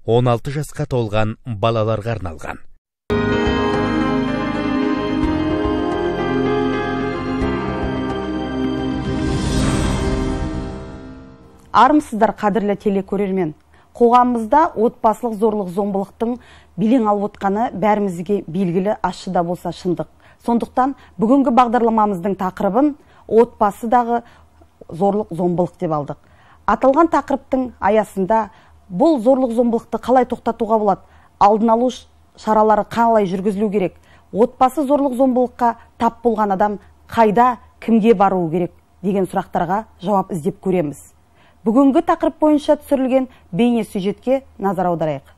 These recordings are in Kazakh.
16 жасқа толған балаларға арналған. Армысыздар, қадірлі телекөрермен. Қоғамымызда отбасылық зорлық-зомбылықтың белең алып отқаны бәрімізге белгілі, ащы да болса шындық. Сондықтан бүгінгі бағдарламамыздың тақырыбын отбасыдағы зорлық-зомбылық деп алдық. Аталған тақырыптың аясында бұл зорлық-зомбылықты қалай тоқтатуға болады, алдын алу шаралары қалай жүргізілу керек, отбасы зорлық-зомбылыққа тап болған адам қайда, кімге баруы керек деген сұрақтарға жауап іздеп көреміз. Бүгінгі тақырып бойынша түсірілген бейне сюжетке назар аударайық.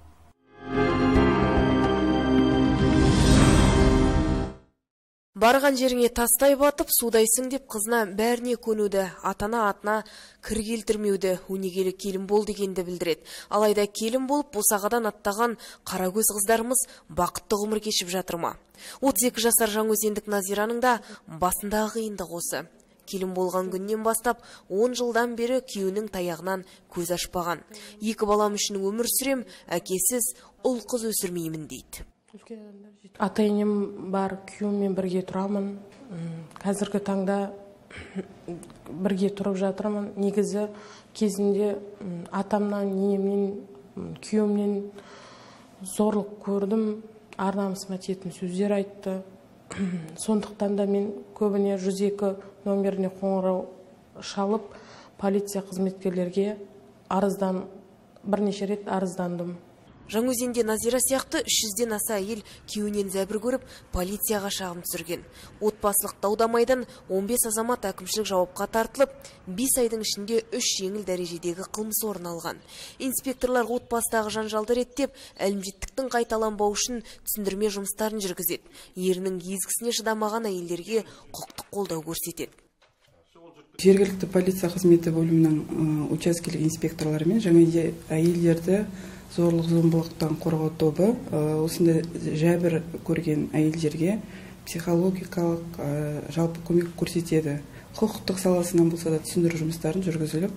Барған жеріңе тастай батып, судайсың деп қызына бәріне көнуді, атана атына кір келтірмеуді, өнегелі келін бол дегенді білдіреді. Алайда келін болып босағадан аттаған қарагөз қыздарымыз бақытты ғұмыр кешіп жатыр ма? 32 жасар жаңаөзендік Назираның да басындағы қиындық осы. Келін болған күннен бастап 10 жылдан бері күйеуінің таяғынан көз ашпаған. 2 балам үшін өмір сүрем, әкесіз ұл қыз өсірмеймін дейді. Ата-енем бар, күйеуіммен бірге тұрамын. Қазіргі таңда бірге тұрып жатырмын. Негізі кезінде атамнан, енемнен, күйеуімнен зорлық көрдім. Ар-намысыма тиетін сөздер айтты. Сондықтан да мен көбіне 102 номеріне қоңырау шалып, полиция қызметкерлерге бірнеше рет арыздандым. Жаңаөзенде Назира сияқты 300-ден аса әйел күйеуінен зәбір көріп, полицияға шағым түсірген. Отбасылық даудамайдан 15 азамат әкімшілік жауапқа тартылып, 5 айдың ішінде 3 жеңіл дәрежедегі қылмыс орын алған. Инспекторлар отбасыдағы жанжалды реттеп, әлімжеттіктің қайталанбауы үшін түсіндірме жұмыстарын жүргізеді. Ерінің езгісіне шыдамаған әйелдерге құқықтық қолдау көрсетеді. Жергілікті полиция қызметі бөлімінің учаскелік инспекторларымен жаңа әйелдерді зорлық-зомбылықтан қорғау тобы осындай жәбір көрген әйелдерге психологикалық жалпы көмек көрсетеді. Құқықтық саласынан болса да түсіндіру жұмыстарын жүргізіліп,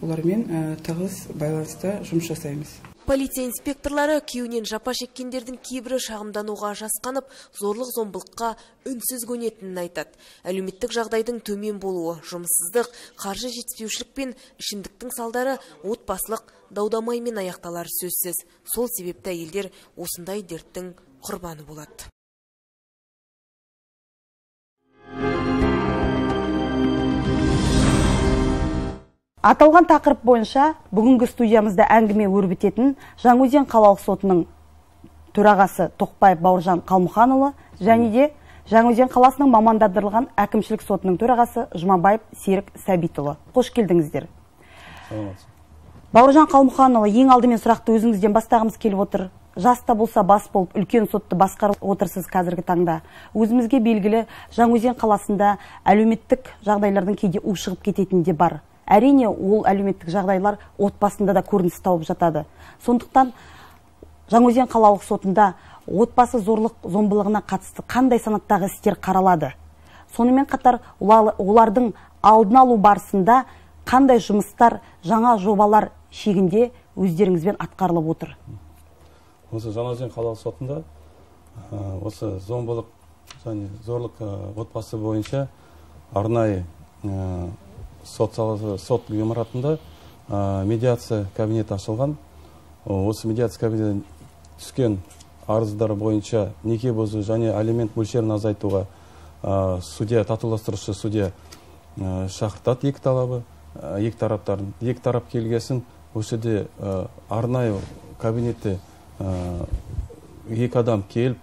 олармен тығыз байланыста жұмыс жасаймыз. Полиция инспекторлары күйеуінен жапа шеккендердің кейбірі шағымдануға жасқанып, зорлық-зомбылыққа үнсіз көнетінін айтады. Әлеуметтік жағдайдың төмен болуы, жұмыссыздық, қаржы жетіспеушілік пен ішімдіктің салдары отбасылық даудамаймен аяқталары сөзсіз. Сол себепті әйелдер осындай дерттің құрбаны болады. Аталған тақырып бойынша бүгінгі студиямызда әңгіме өрбітетін Жаңаөзен қалалық сотының төрағасы Тоқбаев Бауыржан Қалмұханұлы және де Жаңаөзен қаласының мамандандырылған әкімшілік сотының төрағасы Жұмабаев Серік Сәбитұлы. Қош келдіңіздер. Бауыржан Қалмұханұлы, ең алдымен сұрақты өзіңізден бастағымыз келіп отыр. Жаста болса бас болып, үлкен сотты басқарып отырсыз қазіргі таңда. Өзімізге белгілі Жаңаөзен қаласында әлеуметтік жағдайлардың кейде ушығып кететіні де бар. Әрине, ол әлеуметтік жағдайлар отбасында да көрініс тауып жатады. Сондықтан Жаңаөзен қалалық сотында отбасы зорлық-зомбылығына қатысты қандай санаттағы істер қаралады? Сонымен қатар олардың алдын алу барысында қандай жұмыстар, жаңа жобалар шегінде өздеріңізбен атқарылып отыр? Осы Жаңаөзен қалалық сотында осы зомбылық және зорлық отбасы бойынша арнайы сот ғимаратында медиация кабинеті ашылған. Осы медиация кабинетіне түскен арыздар бойынша неке бұзу және алимент мөлшерін азайтуға судья, татуластырушы судья шақыртады екі тарап келгесін. Осы де арнайы кабинетте екі адам келіп,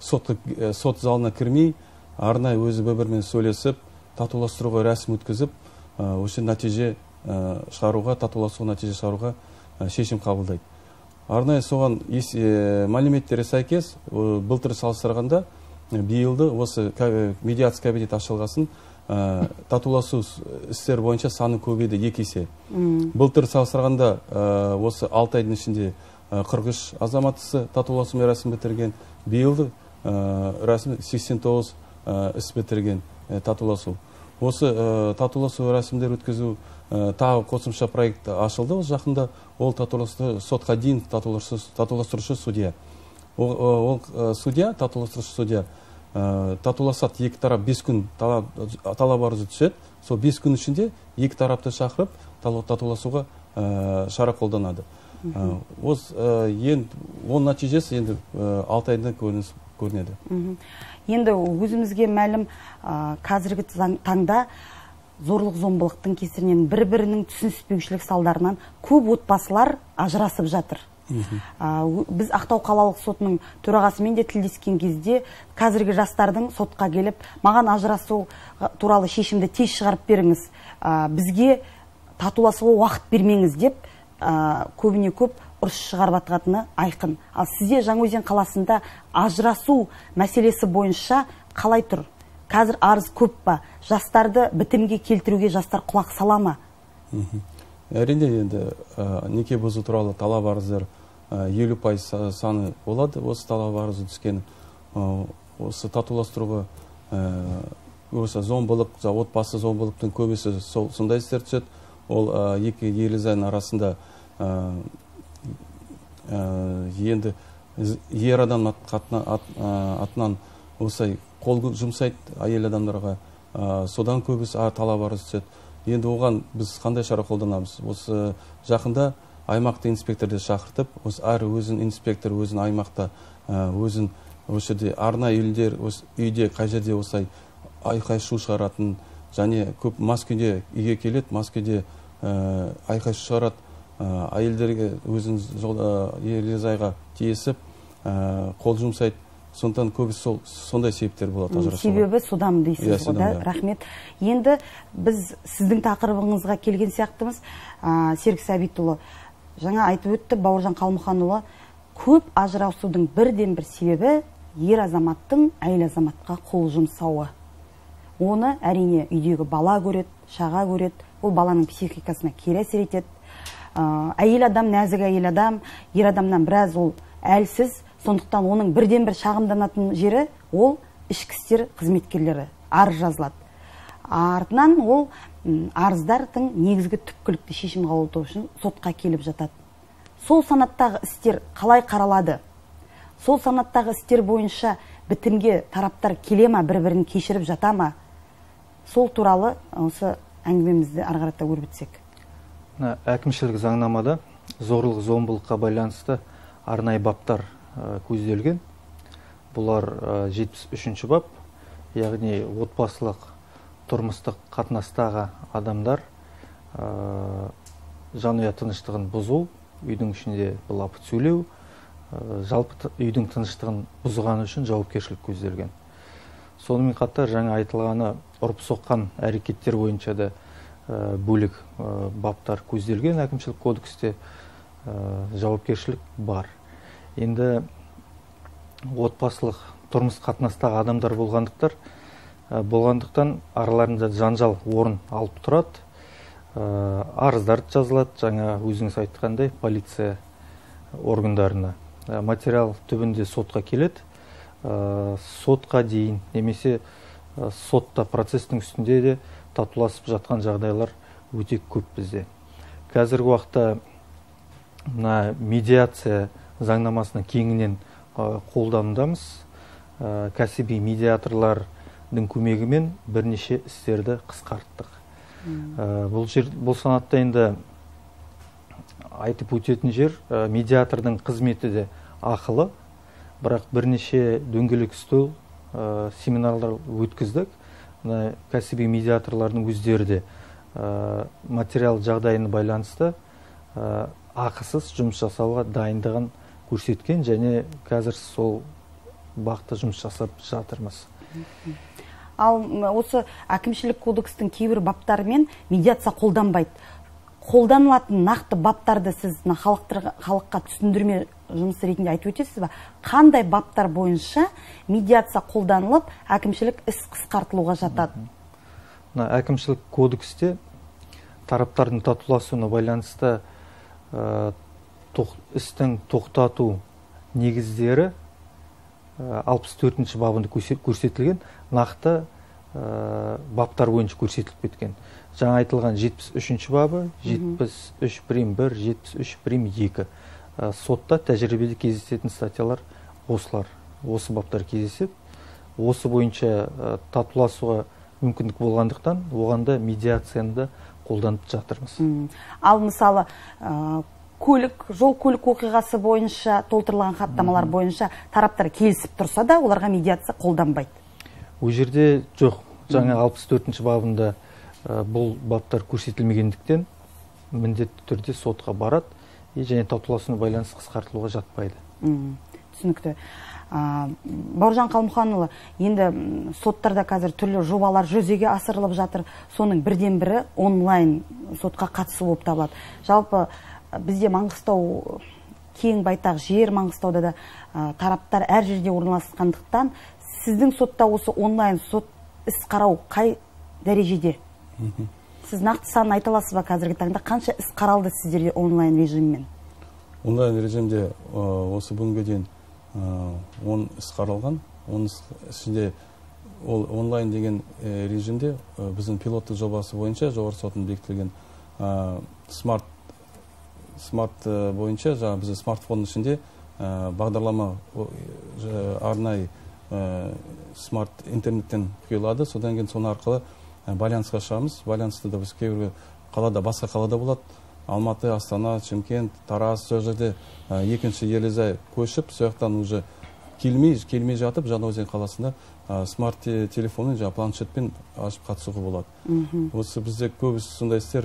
сот залына кірмей, арнайы өзі бір-бірімен сөйлесіп, татуластыруға рәсім өткізіп, осы нәтиже шығаруға, татуласуға нәтиже шығаруға шешім қабылдайды. Арнайы соған мәліметтері сәйкес, былтыр салыстырғанда биылды осы медиация кабинеті ашылғасын татуласу істер бойынша саны көбейді 2 есе. Былтыр салыстырғанда осы 6 айдың ішінде 43 азаматысы татуласу рәсім бітірген, биылды рәсім 89 іс бітірген татуласу. Осы татуласу рәсімдер өткізу тағы қосымша проект ашылды ол жақында. Ол сотқа дейін татуластырушы судья. Ол судья, татуластырушы судья, татуласады, екі тарап 5 күн талап арызы түседі. Сол 5 күн ішінде екі тарапты шақырып, татуласуға шара қолданады. Ол нәтижесі енді 6 айда көрінеді. Енді өзімізге мәлім қазіргі таңда зорлық зомбылықтың кесірінен бір-бірінің түсініспеушілік салдарынан көп отбасылар ажырасып жатыр. Біз Ақтау қалалық сотының төрағасымен де тілдескен кезде қазіргі жастардың сотқа келіп, маған ажырасу туралы шешімді тез шығарып беріңіз, бізге татуласуға уақыт бермеңіз деп көбіне көп ұрыс шығарып жатқаны айқын. Ал сізде Жаңаөзен қаласында ажырасу мәселесі бойынша қалай тұр? Қазір арыз көп па? Жастарды бітімге келтіруге жастар құлақ сала ма? Әрине, енді неке бұзу туралы талап арыздар 50% саны болады. Осы талап арызы түскен, осы татуластыруға, осы зомбылық, отбасы зомбылықтың көбесі сондай істер түседі. Ол екі ерлі-зайын арасында енді ер адам атынан осай қол жұмсайды әйел адамдарға, содан көбісі талап арыз түседі. Енді оған біз қандай шара қолданамыз? Осы жақында аймақты инспекторды шақыртып, осы әр өзін инспектор, өзін аймақта, өзін осы жерде арнайы үйде қай жерде осай айқай шу шығаратын, және көп мас күйде үйге келеді, мас күйде айқай шу шығарады, әйелдерге өзін ерлі-зайға тиесіп, қол жұмсайды. Сондықтан көбісі сондай себептер болады ажырасуға. Себебі содан дейсіз ғой. Рахмет. Енді біз сіздің тақырыбыңызға келген сияқтымыз. Серік Сәбитұлы жаңа айтып өтті, Бауыржан Қалмұханұлы, көп ажырасудың бірден-бір себебі ер азаматтың әйел азаматқа қол жұмсауы. Оны әрине үйдегі бала көреді, шаға көреді, ол баланың психикасына кері әсер етеді. Әйел адам, нәзік әйел адам, ер адамнан біраз ол әлсіз. Сондықтан оның бірден-бір шағымданатын жері ол ішкі істер қызметкерлері арыз жазылады. Артынан ол арыздардың негізгі түпкілікті шешім қабылдау үшін сотқа келіп жатады. Сол санаттағы істер қалай қаралады? Сол санаттағы істер бойынша бітімге тараптар келе ма, бір-бірін кешіріп жата ма? Сол туралы осы әңгімемізді ары қарата өрбітсек. Әкімшілік заңнамада зорлық зомбылыққа байланысты арнайы баптар көзделген. Бұлар 73-ші бап, яғни отбасылық тұрмыстық қатынастағы адамдар жанұя тыныштығын бұзу, үйдің ішінде былапыт сөйлеу, жалпы үйдің тыныштығын бұзғаны үшін жауапкершілік көзделген. Сонымен қатар жаңа айтылғаны ұрып соққан әрекеттер бойынша да бөлек баптар көзделген. Әкімшілік кодексте жауапкершілік бар. Енді отбасылық тұрмыс қатынастағы адамдар болғандықтан араларында жанжал орын алып тұрады. Арыздарды жазылады, жаңа өзіңіз айтқандай полиция органдарына. Материал түбінде сотқа келеді. Сотқа дейін немесе сотта процестің үстінде де татуласып жатқан жағдайлар өте көп бізде. Қазіргі уақытта медиация заңнамасының кеңінен қолданудамыз. Кәсіби медиаторлардың көмегімен бірнеше істерді қысқарттық. Бұл санатта енді айтып өтетін жер, медиатордың қызметі де ақылы, бірақ бірнеше дөңгелек үстел семинарлар өткіздік. Кәсіби медиаторлардың өздері де материал жағдайына байланысты ақысыз жұмыс жасауға дайындығын көрсеткен, және қазір сол бағытта жұмыс жасап жатырмыз. Ал осы әкімшілік кодекстің кейбір баптарымен медиация қолданбайды. Қолданылатын нақты баптарды сіз халыққа түсіндірме жұмысы ретінде айтып өтесіз ба? Қандай баптар бойынша медиация қолданылып, әкімшілік іс қысқартылуға жатады? Әкімшілік кодексте тараптардың татуласуына байланысты істің тоқтату негіздері 64-ші бабында көрсетілген. Нақты баптар бойынша көрсетіліп кеткен. Жаңа айтылған 73-ші бабы, 73 прим 1, 73 прим 2. Сотта тәжірибеде кездесетін статьялар осылар. Осы баптар кездесіп, осы бойынша татуласуға мүмкіндік болғандықтан, оғанда медиацияны да қолданып жатырмыз. Ал мысалы, жол көлік оқиғасы бойынша, толтырылған хаттамалар бойынша тараптар келісіп тұрса да, оларға медиация қолданбайды. Ол жерде жоқ. Жаңа 64-ші бабында бұл баптар көрсетілмегендіктен міндетті түрде сотқа барады, және татуласуына байланысты қысқартылуға жатпайды. Түсінікті. Бауыржан Қалмұханұлы, енді соттарда қазір түрлі жобалар жүзеге асырылып жатыр. Соның бірден бірі онлайн сотқа қатысу болып табылады. Жалпы бізде Маңғыстау кең байтақ жер, Маңғыстауда да тараптар әр жерде орналасқандықтан, сіздің сотта осы онлайн сот іс қарау қай дәрежеде? Сіз нақты санын айта аласыз ба қазіргі таңда? Қанша іс қаралды сіздерде онлайн режиммен? Онлайн режимде осы бүгінге дейін 10 іс қаралған. Оның ішінде онлайн деген режимде біздің пилоттық жобасы бойынша жоғары сотының бекітілген смарт бойынша, біздің смартфонның ішінде бағдарлама арнайы смарт интернеттен құйылады. Содан кейін соны арқылы байланысқа шығамыз. Байланысты да біз кейбір қалада, басқа қалада болады. Алматы, Астана, Шымкент, Тараз, сол жерде екінші Елизай көшіп, сояқтан уже келмей жатып, Жаңаөзен қаласында смарт телефонын, планшетпен ашып қатысуға болады. Осы бізде көбісі сондай істер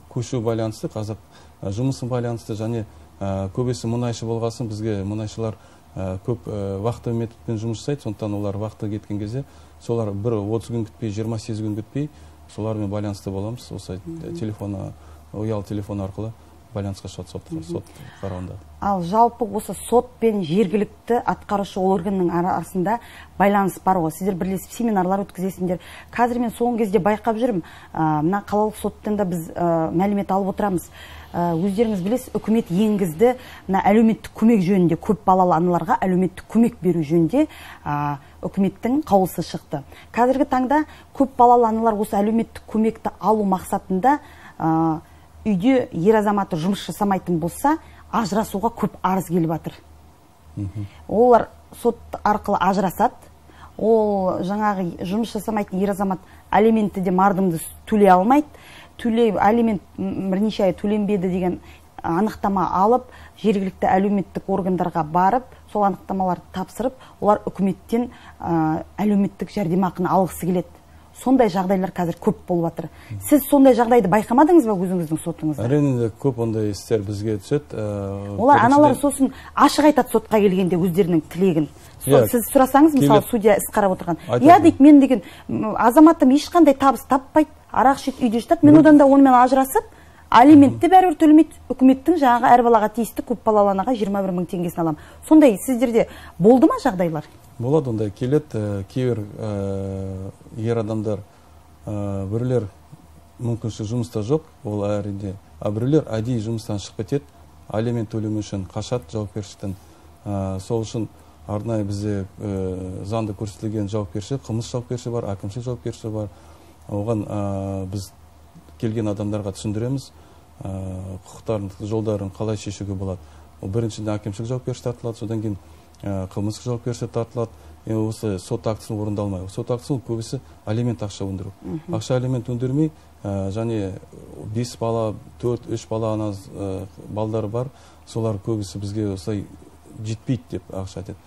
көшу байланысты, қазір жұмысын байланысты, және көбісі мұнайшы болғасын, бізге мұнайшылар көп вақты методпен жұмыс жасайды, сондықтан олар вақты кеткен кезде, солар бір 30 күн күтпей, 28 күн күтпей, солармен байланысты боламыз. Осы ұялы телефон арқылы байланысқа шығады сот қарауында. Ал жалпы осы сот пен жергілікті атқарушы органның арасында байланыс бар ғой. Сіздер бірлесіп семинарлар өткізесіңдер. Қазір мен соңғы кезде байқап жүрмін. Мына қалалық соттан да біз мәлімет алып отырамыз. Өздеріңіз білесіз, үкімет енгізді, мына әлеуметтік көмек жөнінде, көп балалы аналарға әлеуметтік көмек беру жөнінде үкіметтің қаулысы шықты. Қазіргі таңда көп балалы аналар осы әлеуметтік көмекті алу мақсатында үйде ер азаматы жұмыс жасамайтын болса, ажырасуға көп арыз келіп жатыр. Олар сот арқылы ажырасады. Ол жаңағы жұмыс жасамайтын ер азамат алиментті де мардымды төлей алмайды. Алимент бірнеше ай төленбеді деген анықтама алып, жергілікті әлеуметтік органдарға барып, сол анықтамаларды тапсырып, олар үкіметтен әлеуметтік жәрдемақыны алғысы келеді. Сондай жағдайлар қазір көп болып жатыр. Сіз сондай жағдайды байқамадыңыз ба өзіңіздің сотыңызда? Әрине көп ондай істер бізге түседі. Олар аналар сосын ашық айтады сотқа келгенде өздерінің тілегін. Сіз сұрасаңыз, мысалы, судья іс қарап отырған. Я дейді, мен деген азаматым ешқандай табыс таппайды, арақ ішеді, үйде жатады. Мен одан да онымен ажырасып, алиментті бәрібір төлемейді. Үкіметтің жаңағы әр балаға тиісті көп балалы анаға 21 мың теңгесін аламын. Сондай сіздерде болды ма жағдайлар? Болады, ондай келеді. Кейбір ер адамдар, біреулер мүмкіншілік жұмыста жоқ, ол әрине, біреулер әдейі жұмыстан шығып кетеді, алимент төлемеу үшін қашады жауапкершіліктен. Сол үшін арнайы бізде заңда көрсетілген жауапкершілік, қылмыс жауапкершілігі бар, әкімшілік жауапкершілігі бар. Оған біз келген адамдарға түсіндіреміз, құқықтарын, жолдарын қалай шешуге болады. Біріншіден әкімшілік жауапкершілік тартылады, содан кейін қылмыстық жауапкершілік тартылады. Осы сот актісін орындалмай. Сот актісін көбісі алимент ақша өндіру. Ақша алимент өндірмей, және 5 бала, 4-3 бала балдары бар, солар көбісі бізге осылай жетпейді деп ақша айтады.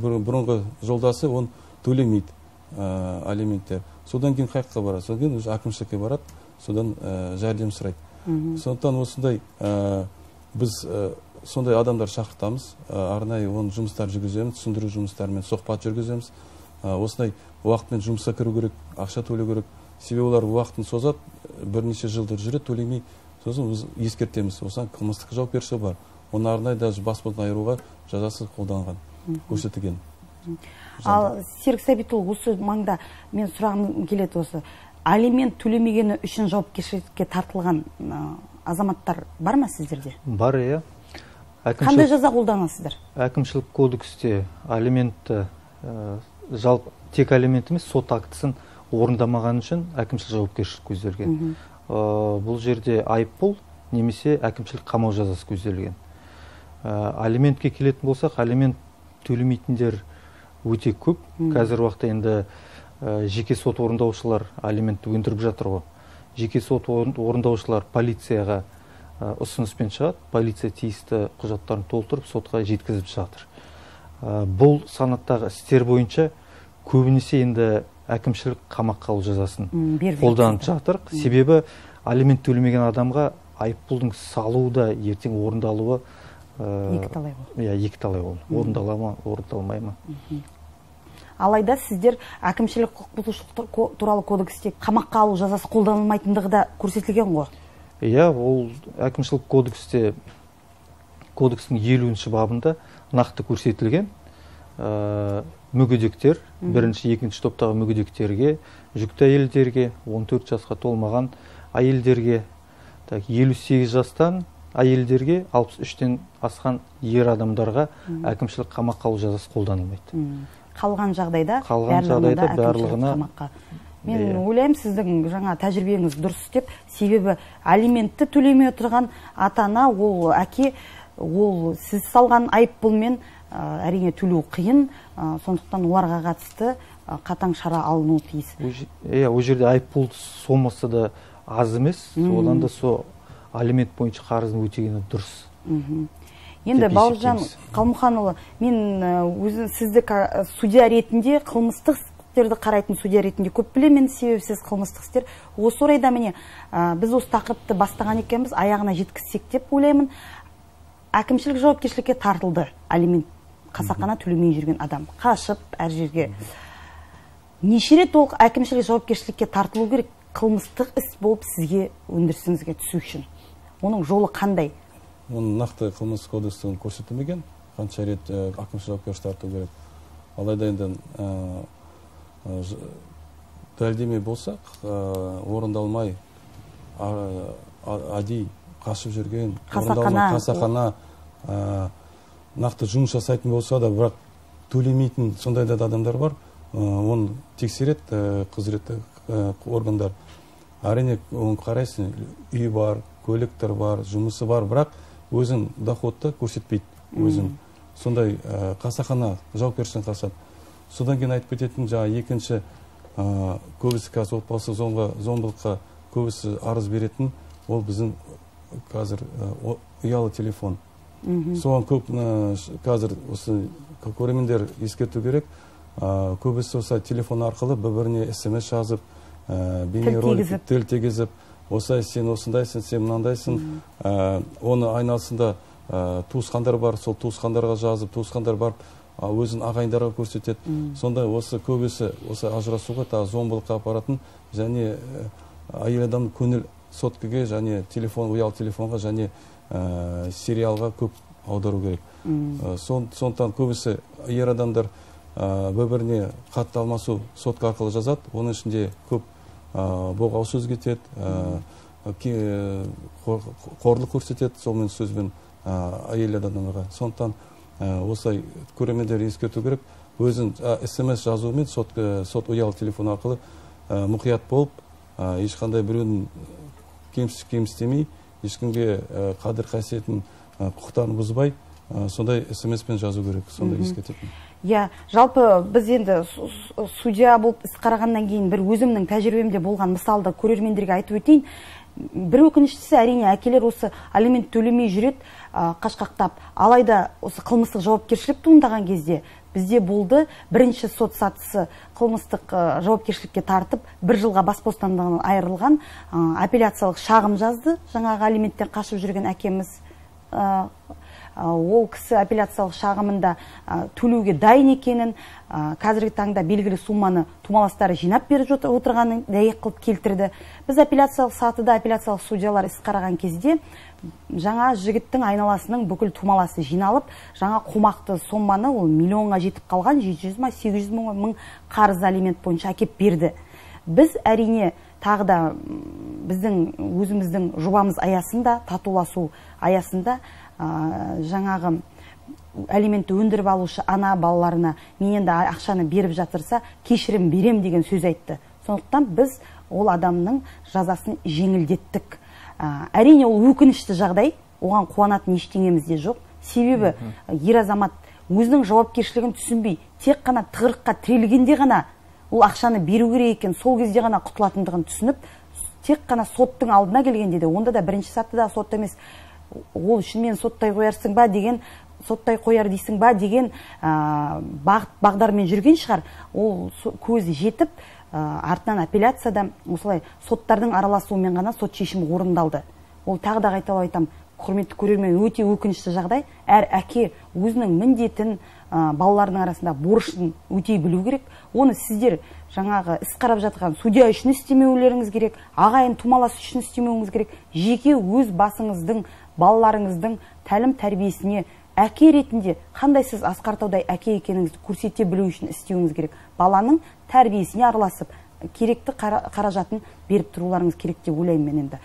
Бұрынғы жолдасы оны төлемейді алименттер. Содан кейін қайыққа барады, содан кейін әкімшілікке барады, содан жәрдем сұрайды. Сондықтан осындай біз сондай адамдар шақыртамыз, арнайы оның жұмыстар жүргіземіз, түсіндіру жұмыстарымен сұхбат жүргіземіз. Осындай уақытпен жұмысқа кіру керек, ақша төлеу керек. Себебі олар уақытын созады, бірнеше жылдар жүреді, төлемей, сосын біз ескертеміз. Осыдан қылмыстық жауапкершілігі бар. Оны арнайы даже бас бостандығынан айыруға жазасы қолданған, көрсетілген. Ал Серік Сәбитұлы, осы маңда мен сұрағым келеді осы. Алимент төлемегені үшін жауапкершілікке тартылған азаматтар бар ма сіздерде? Бар, иә. Қандай жаза қолданасыздар? Әкімшілік кодексте алиментті жалпы тек алимент емес, сот актісін орындамаған үшін әкімшілік жауапкершілік көзделген. Бұл жерде айыппұл немесе әкімшілік қамау жазасы көзделген. Алиментке келетін болсақ, алимент төлемейтіндер өте көп. Қазір уақытта енді жеке сот орындаушылар алиментті өндіріп жатыр ғой. Жеке сот орындаушылар полицияға ұсыныспен шығады, полиция тиісті құжаттарын толтырып сотқа жеткізіп жатыр. Бұл санаттағы істер бойынша көбінесе енді әкімшілік қамаққа алу жазасын қолданып жатыр. Себебі алимент төлемеген адамға айыппұлдың салуы да ертең орындалуы екіталай ол. Орындала ма, орындалмай ма? Алайда сіздер әкімшілік құқық бұзушылық туралы кодексте қамаққа алу жазасы қолданылмайтындығы да көрсетілген ғой. Иә, ол әкімшілік кодексте, кодекстің 50-ші бабында нақты көрсетілген. Мүгедектер, бірінші, екінші топтағы мүгедектерге, жүкті әйелдерге, 14 жасқа толмаған әйелдерге, 58 жастан әйелдерге, 63-тен асқан ер адамдарға әкімшілік қамаққа алу жазасы қолданылмайды. Қалған жағдайда барлығына қамаққа. Мен ойлаймын, сіздің жаңа тәжірибеңіз дұрыс деп, себебі алиментті төлемей отырған ата-ана, ол әке, ол сіз салған айыппұлмен әрине төлеу қиын, сондықтан оларға қатысты қатаң шара алынуы тиіс. Ол жерде айыппұл сомасы да аз емес, одан да со алимент бойынша қарызын өтегені дұрыс. Енді Бауыржан Қалмұханұлы, мен сізді судья ретінде, қылмыстық істерді қарайтын судья ретінде көп білемін, себебі сіз қылмыстық істер. Осы орайда міне біз осы тақырыпты бастаған екенбіз, аяғына жеткізсек деп ойлаймын. Әкімшілік жауапкершілікке тартылды алимент қасақана төлемей жүрген адам, қашып әр жерге. Неше рет ол әкімшілік жауапкершілікке тартылу керек қылмыстық іс болып сізге өндірісіңізге түсу үшін? Оның жолы қандай? Оның нақты қылмыстық кодекстен көрсетілмеген, қанша рет әкімшілік жауапкершілікке тарту керек. Алайда енді дәлелдемей болсақ, орындалмай әдейі қашып жүрген, қасақана нақты жұмыс жасайтын болса да, бірақ төлемейтін сондай да адамдар бар. Оны тексереді құзыретті органдар. Әрине, оны қарайсың, үй бар, көліктер бар, жұмысы бар, бірақ өзін доходты көрсетпейді. Өзін сондай қасақана жауапкершіліктен қашады. Содан кейін айтып кететін жаңа екінші көбісі қазір отбасы зомбылыққа көбісі арыз беретін, ол біздің қазір ұялы телефон. Соған көп қазір осы көрермендер ескерту керек. Көбісі осы телефон арқылы бір-біріне SMS жазып, бейнеролик тіл тегізіп, осылай сен осындайсың, сен мынандайсың. Оны айналасында туысқандар бар, сол туысқандарға жазып, туысқандар барып өзін ағайындарға көрсетеді. Сонда осы көбісі осы ажырасуға, зомбылыққа апаратын, және әйел адам көңіл соткіге, және ұялы телефонға, және сериалға көп аудару керек. Сондықтан көбісі ер адамдар бір-біріне қатты алмасу сотқа арқылы жазады. Оның ішінде көп боғау сөз кетеді, қорлық көрсетеді, солмен сөзбен әйел адамдарға. Сондықтан осылай көрермендер ескерту керек. Өзін SMS жазуымен сот ұялы телефон арқылы мұқият болып, ешқандай біреудің кемістемей, ешкімге қадір қасиетін, құқықтарын бұзбай, сондай SMS-пен жазу керек, сондай ескертетін. Жалпы біз енді судья болып іс қарағаннан кейін бір өзімнің тәжірибемде болған мысалды көрермендерге айтып өтейін. Бір өкініштісі, әрине, әкелер осы алимент төлемей жүреді, қашқақтап. Алайда осы қылмыстық жауапкершілік туындаған кезде бізде болды, бірінші сот сатысы қылмыстық жауапкершілікке тартып, 1 жылға бас бостандығынан айырылған апелляциялық шағым жазды. Жаңағы алименттен қашып жүрген әкеміз. Ол кісі апелляциялық шағымында төлеуге дайын екенін, қазіргі таңда белгілі сумманы тумаластары жинап беріп отырғанын дәйек қылып келтірді. Біз апелляциялық сатыда апелляциялық судьялар іс қараған кезде жаңа жігіттің айналасының бүкіл тумаласы жиналып, жаңа қомақты сомманы, ол миллионға жетіп қалған, 700-800 мың қарыз алимент бойынша әкеп берді. Біз әрине тағы да біздің өзіміздің жобамыз аясында, татуласу аясында жаңағы алиментті өндіріп алушы ана балаларына мен енді ақшаны беріп жатырса кешірім берем деген сөз айтты. Сондықтан біз ол адамның жазасын жеңілдеттік. Әрине ол өкінішті жағдай, оған қуанатын ештеңеміз де жоқ. Себебі ер азамат өзінің жауапкершілігін түсінбей, тек қана тығырыққа тірелгенде ғана ол ақшаны беру керек екен, сол кезде ғана құтылатындығын түсініп, тек қана соттың алдына келгенде де, онда да бірінші сатыда сот емес, ол үшін мен соттай қоярсың ба деген, соттай қояр дейсің ба деген бағдармен жүрген шығар. Ол көзі жетіп, артынан апелляцияда осылай соттардың араласуымен ғана сот шешімі орындалды. Ол тағы да қайталап айтам, құрметті көрермен, өте өкінішті жағдай. Әр әке өзінің міндетін, балалардың арасында борышын өтей білу керек. Оны сіздер жаңағы іс қарап жатқан судья үшін істемеулеріңіз керек, ағайын тумалас үшін істемеуіңіз керек. Жеке өз басыңыздың, балаларыңыздың тәлім тәрбиесіне әке ретінде қандай сіз Асқар Таудай әке екеніңізді көрсете білу үшін істеуіңіз керек. Баланың тәрбиесіне араласып, керекті қаражатын беріп тұруларыңыз керек деп ойлаймын мен енді.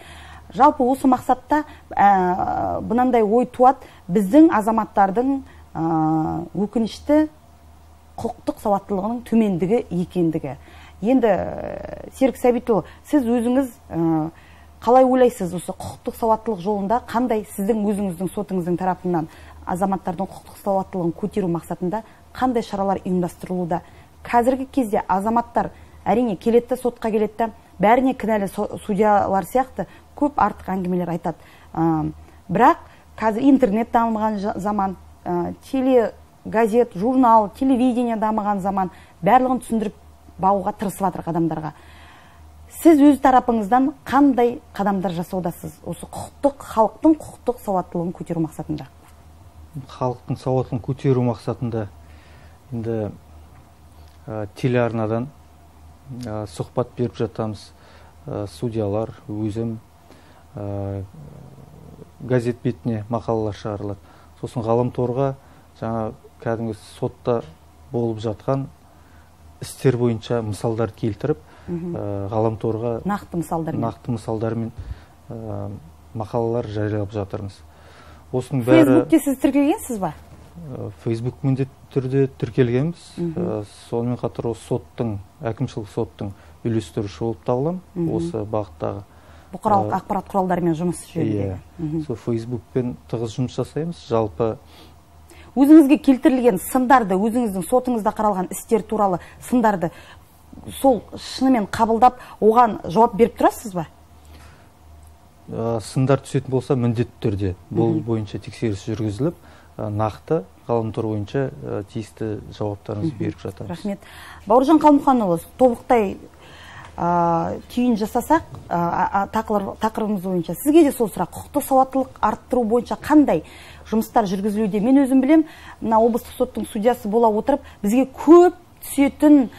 Жалпы осы мақсатта бұнандай ой туады, біздің азаматтардың өкінішті құқықтық сауаттылығының төмендігі екендігі. Енді Серік Сәбитұлы, сіз өзіңіз қалай ойлайсыз, осы құқықтық сауаттылық жолында қандай сіздің өзіңіздің сотыңыздың тарапынан азаматтардың құқықтық сауаттылығын көтеру мақсатында қандай шаралар ұйымдастырылуда? Қазіргі кезде азаматтар әрине келетті, сотқа келетті, бәріне кінәлі судьялар сияқты көп артық әңгімелер айтады. Бірақ қазір интернет дамыған заман, телегазет, журнал, телевидение дамыған заман, барлығын түсіндіріп бағуға тырысып жатыр адамдарға. Сіз өз тарапыңыздан қандай қадамдар жасаудасыз осы халықтың құқықтық сауаттылығын көтеру мақсатында? Халықтың сауаттылығын көтеру мақсатында енді телеарнадан сұхбат беріп жатамыз, судьялар, өзім, газет бетіне мақалалар шығарылады. Сосын ғаламторға жаңа кәдімгі сотта болып жатқан істер бойынша мысалдар келтіріп, ғаламторға нақты мысалдармен мақалалар жариялап жатырмыз. Фейсбукте сіз тіркелгенсіз ба? Фейсбук міндетті түрде тіркелгенбіз. Сонымен қатар соттың, әкімшілік соттың үйлестіруші болып табылам, осы бағыттағы. Бұқаралық ақпарат құралдарымен жұмыс жөнінде. Сол Фейсбукпен тығыз жұмыс жасаймыз. Жалпы өзіңізге келтірілген сындарды, өзіңіздің сотыңызда қаралған істер туралы сындарды сол шынымен қабылдап, оған жауап беріп тұрасыз ба? Сындар түсетін болса, міндетті түрде бұл бойынша тексеріс жүргізіліп, нақты ғаламтор бойынша тиісті жауаптарыңызды беріп жатырмыз. Рахмет. Бауыржан Қалмұханұлы, тобықтай түйін жасасақ, тақырыбымыз бойынша сізге де сол сұрақ, құқықтық сауаттылық арттыру бойынша қандай жұмыстар жүргізілуде? Мен өзім білем, мына облыстық соттың судьясы бола отырып, бізге көп түсетін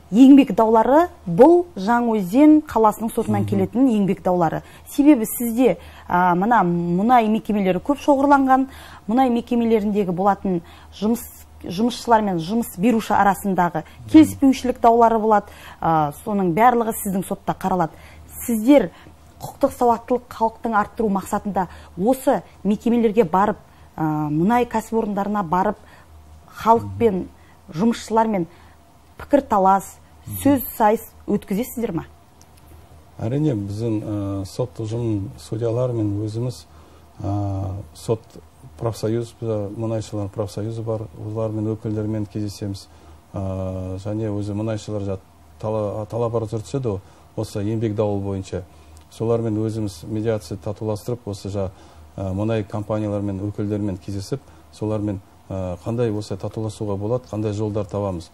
еңбек даулары бұл Жаңаөзен қаласының сотынан келетін еңбек даулары. Себебі сізде мына мұнай мекемелері көп шоғырланған, мұнай мекемелеріндегі болатын жұмысшылар мен жұмыс беруші арасындағы келіспеушілік даулары болады, соның барлығы сіздің сотта қаралады. Сіздер құқықтық сауаттылық халықтың арттыру мақсатында осы мекемелерге барып, мұнай кәсіпорындарына барып, халықпен, жұмысшылармен пікір талас, сөз сайыс өткізесіздер ма? Әрине, біздің сот ұжым судьялармен өзіміз сот профсоюз, мұнайшылар профсоюзы бар, олармен өкілдермен кездесеміз. Және өзі мұнайшылар талап арыз түседі, осы еңбек дауы бойынша. Солармен өзіміз медиация татуластырып, осы мұнай компаниялармен өкілдермен кездесіп, солармен қандай осы татуласуға болады, қандай жолдар табамыз.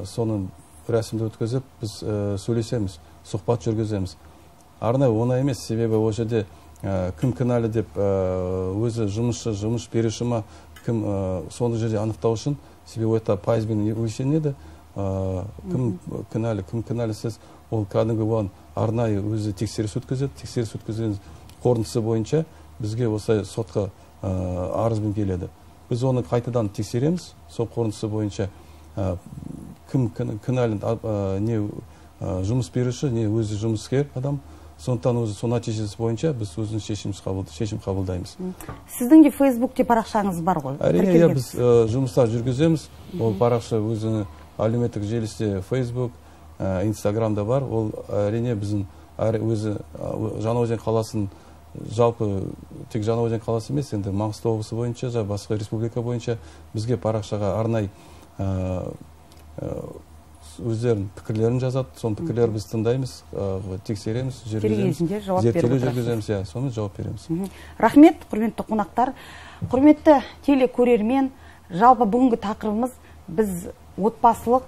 Соның рәсімді өткізіп, біз сөйлесеміз, сұхбат жүргіземіз. Арнайы оңай емес, себебі ол жерде кім кінәлі деп өзі жұмысшы, жұмыс беруші ма, кім соны жерде анықтау үшін, себебі это пайызбен өлшенеді. Кім кінәлісіз, ол кәдімгі оған арнайы өзі тексеріс өткізеді. Тексеріс өткізген қорытындысы бойынша бізге осы сотқа арызбен келеді. Біз оны қайтадан тексереміз, сол қорытындысы бойынша кім кінәлі, не жұмыс беруші, не өзі жұмыскер адам, сондықтан өзі сол нәтижесі бойынша біз өзіміз шешім қабылдаймыз. Сіздің де Фейсбукте парақшаңыз бар ғой? Әрине, біз жұмыстар жүргіземіз. Ол парақша өзінің әлеуметтік желісінде Facebook, Instagramда бар. Ол әрине біздің өзі Жаңаөзен қаласын жалпы тек Жаңаөзен қаласы емес, енді Маңғыстау облысы бойынша, басқа республика бойынша бізге парақшаға арнай өздерінің пікірлерін жазады. Сон пікірлер біз тыңдаймыз, тексереміз, жүргіземіз, зерттеулер жүргіземіз, соны жауап береміз. Рахмет, құрметті қонақтар. Құрметті телекөрермен, жалпы бүгінгі тақырыбымыз біз отбасылық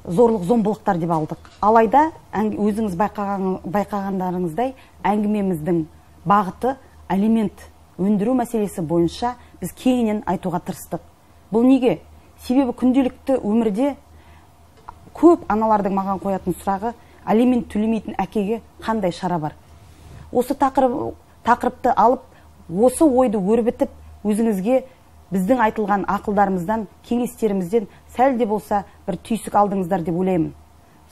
зорлық зомбылықтар деп алдық. Алайда өзіңіз байқағандарыңыздай әңгімеміздің бағыты алимент өндіру мәселесі бойынша біз кеңінен айтуға тырыстық. Бұл неге? Себебі күнделікті өмірде көп аналардың маған қоятын сұрағы, алимент төлемейтін әкеге қандай шара бар? Осы тақырыпты алып, осы ойды өрбітіп, өзіңізге біздің айтылған ақылдарымыздан, кеңестерімізден сәл де болса бір түйсік алдыңыздар деп ойлаймын.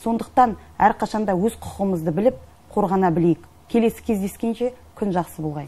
Сондықтан әрқашанда өз құқығымызды біліп, қорғана білейік. Келесі кездескенше күн жақсы болғай.